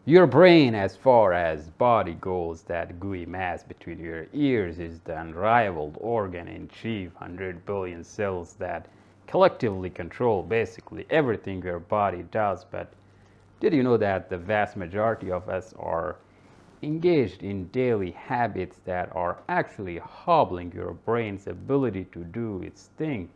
Your brain, as far as body goes, that gooey mass between your ears, is the unrivaled organ in chief, 100 billion cells that collectively control basically everything your body does. But did you know that the vast majority of us are engaged in daily habits that are actually hobbling your brain's ability to do its thing?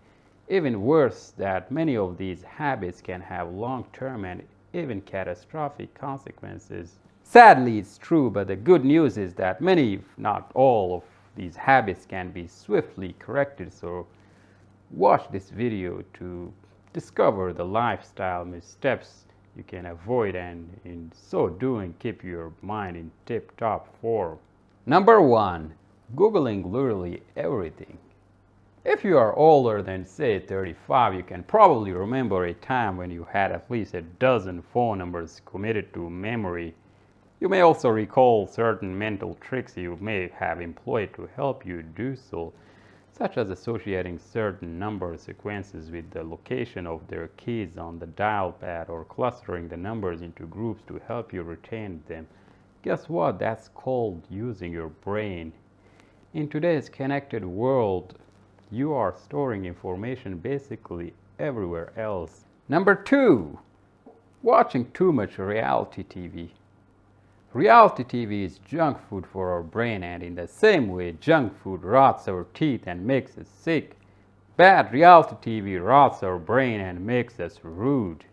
Even worse, that many of these habits can have long-term and even catastrophic consequences. Sadly, it's true, but the good news is that many, if not all, of these habits can be swiftly corrected. So watch this video to discover the lifestyle missteps you can avoid, and in so doing keep your mind in tip-top form. Number 1. Googling literally everything. If you are older than say 35, you can probably remember a time when you had at least a dozen phone numbers committed to memory. You may also recall certain mental tricks you may have employed to help you do so, such as associating certain number sequences with the location of their keys on the dial pad, or clustering the numbers into groups to help you retain them. Guess what? That's called using your brain. In today's connected world, you are storing information basically everywhere else. Number 2. Watching too much reality TV. Reality TV is junk food for our brain, and in the same way junk food rots our teeth and makes us sick, bad reality TV rots our brain and makes us rude.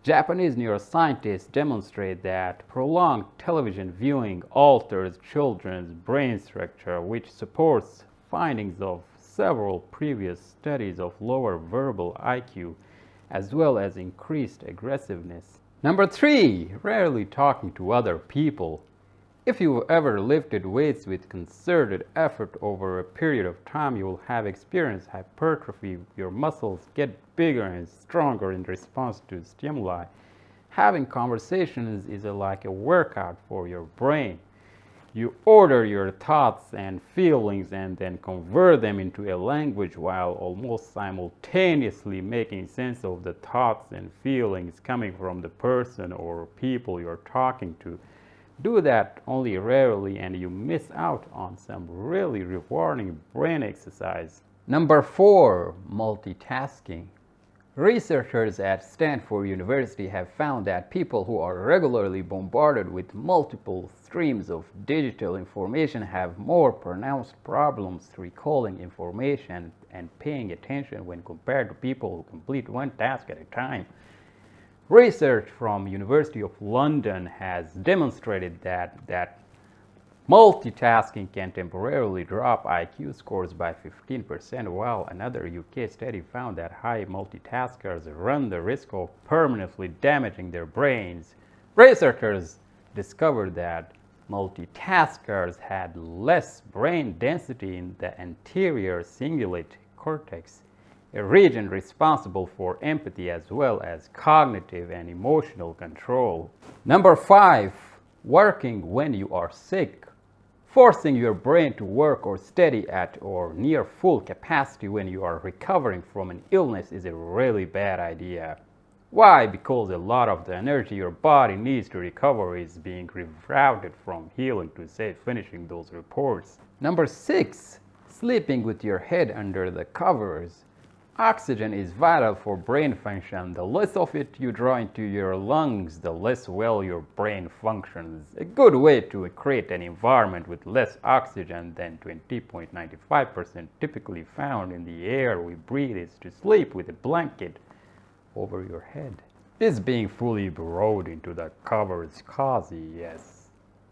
Japanese neuroscientists demonstrate that prolonged television viewing alters children's brain structure, which supports findings of several previous studies of lower verbal IQ, as well as increased aggressiveness. Number 3. Rarely talking to other people. If you've ever lifted weights with concerted effort over a period of time, you will have experienced hypertrophy. Your muscles get bigger and stronger in response to stimuli. Having conversations is like a workout for your brain. You order your thoughts and feelings and then convert them into a language while almost simultaneously making sense of the thoughts and feelings coming from the person or people you're talking to. Do that only rarely and you miss out on some really rewarding brain exercise. Number 4. Multitasking. Researchers at Stanford University have found that people who are regularly bombarded with multiple streams of digital information have more pronounced problems recalling information and paying attention when compared to people who complete one task at a time. Research from University of London has demonstrated that multitasking can temporarily drop IQ scores by 15%, while another UK study found that high multitaskers run the risk of permanently damaging their brains. Researchers discovered that multitaskers had less brain density in the anterior cingulate cortex, a region responsible for empathy as well as cognitive and emotional control. Number 5. Working when you are sick. Forcing your brain to work or study at or near full capacity when you are recovering from an illness is a really bad idea. Why? Because a lot of the energy your body needs to recover is being rerouted from healing to, say, finishing those reports. Number 6. Sleeping with your head under the covers. Oxygen is vital for brain function. The less of it you draw into your lungs, the less well your brain functions. A good way to create an environment with less oxygen than 20.95% typically found in the air we breathe is to sleep with a blanket over your head. This being fully burrowed into the cover is cozy, yes.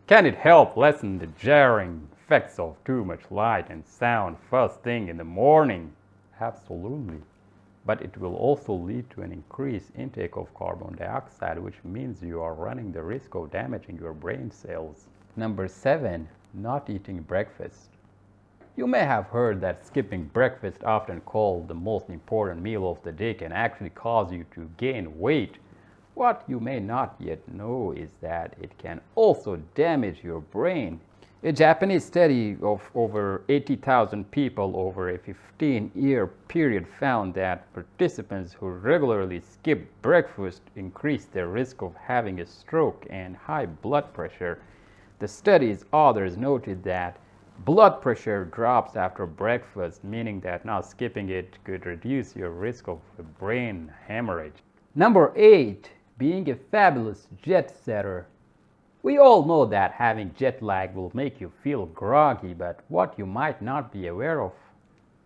Can it help lessen the jarring effects of too much light and sound first thing in the morning? Absolutely. But it will also lead to an increased intake of carbon dioxide, which means you are running the risk of damaging your brain cells. Number 7. Not eating breakfast. You may have heard that skipping breakfast, often called the most important meal of the day, can actually cause you to gain weight. What you may not yet know is that it can also damage your brain. A Japanese study of over 80,000 people over a 15-year period found that participants who regularly skip breakfast increased their risk of having a stroke and high blood pressure. The study's authors noted that blood pressure drops after breakfast, meaning that not skipping it could reduce your risk of a brain hemorrhage. Number 8. Being a fabulous jet setter. We all know that having jet lag will make you feel groggy, but what you might not be aware of,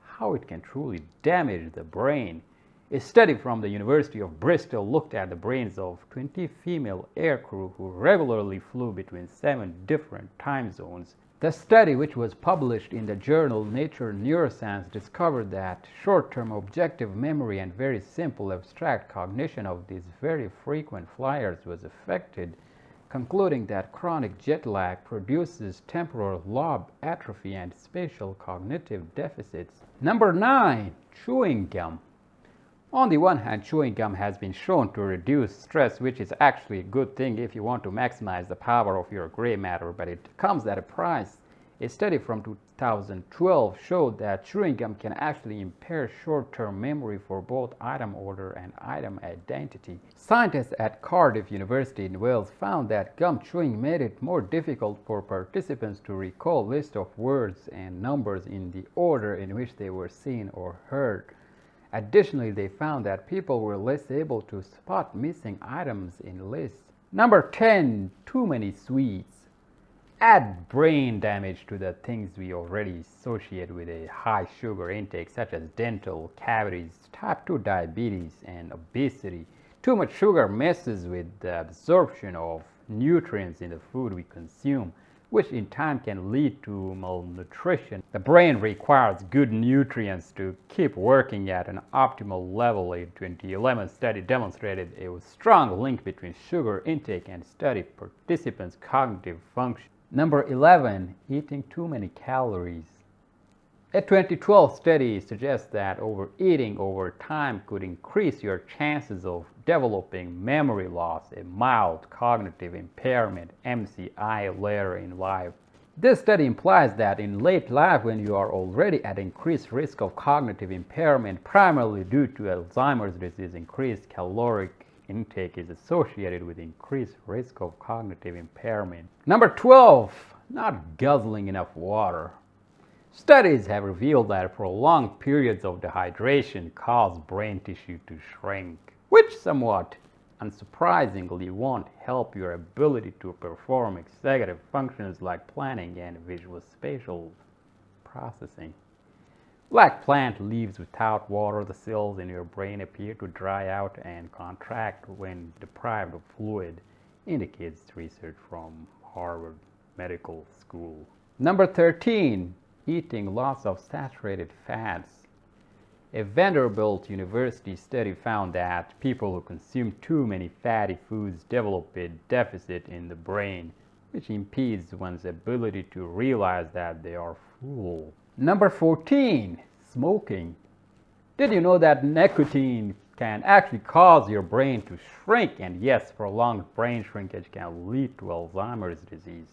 how it can truly damage the brain. A study from the University of Bristol looked at the brains of 20 female aircrew who regularly flew between 7 different time zones. The study, which was published in the journal Nature Neuroscience, discovered that short-term objective memory and very simple abstract cognition of these very frequent flyers was affected, concluding that chronic jet lag produces temporal lobe atrophy and spatial cognitive deficits. Number 9. Chewing gum. On the one hand, chewing gum has been shown to reduce stress, which is actually a good thing if you want to maximize the power of your gray matter, but it comes at a price. A study from 2012 showed that chewing gum can actually impair short-term memory for both item order and item identity. Scientists at Cardiff University in Wales found that gum chewing made it more difficult for participants to recall lists of words and numbers in the order in which they were seen or heard. Additionally, they found that people were less able to spot missing items in lists. Number 10. Too many sweets. Add brain damage to the things we already associate with a high sugar intake, such as dental cavities, type 2 diabetes, and obesity. Too much sugar messes with the absorption of nutrients in the food we consume, which in time can lead to malnutrition. The brain requires good nutrients to keep working at an optimal level. A 2011 study demonstrated a strong link between sugar intake and study participants' cognitive function. Number 11. Eating too many calories. A 2012 study suggests that overeating over time could increase your chances of developing memory loss, a mild cognitive impairment, MCI, later in life. This study implies that in late life, when you are already at increased risk of cognitive impairment, primarily due to Alzheimer's disease, increased caloric intake is associated with increased risk of cognitive impairment. Number 12. Not guzzling enough water. Studies have revealed that prolonged periods of dehydration cause brain tissue to shrink, which somewhat unsurprisingly won't help your ability to perform executive functions like planning and visual spatial processing. Like plant leaves without water, the cells in your brain appear to dry out and contract when deprived of fluid, indicates research from Harvard Medical School. Number 13. Eating lots of saturated fats. A Vanderbilt University study found that people who consume too many fatty foods develop a deficit in the brain, which impedes one's ability to realize that they are full. Number 14. Smoking. Did you know that nicotine can actually cause your brain to shrink? And yes, prolonged brain shrinkage can lead to Alzheimer's disease.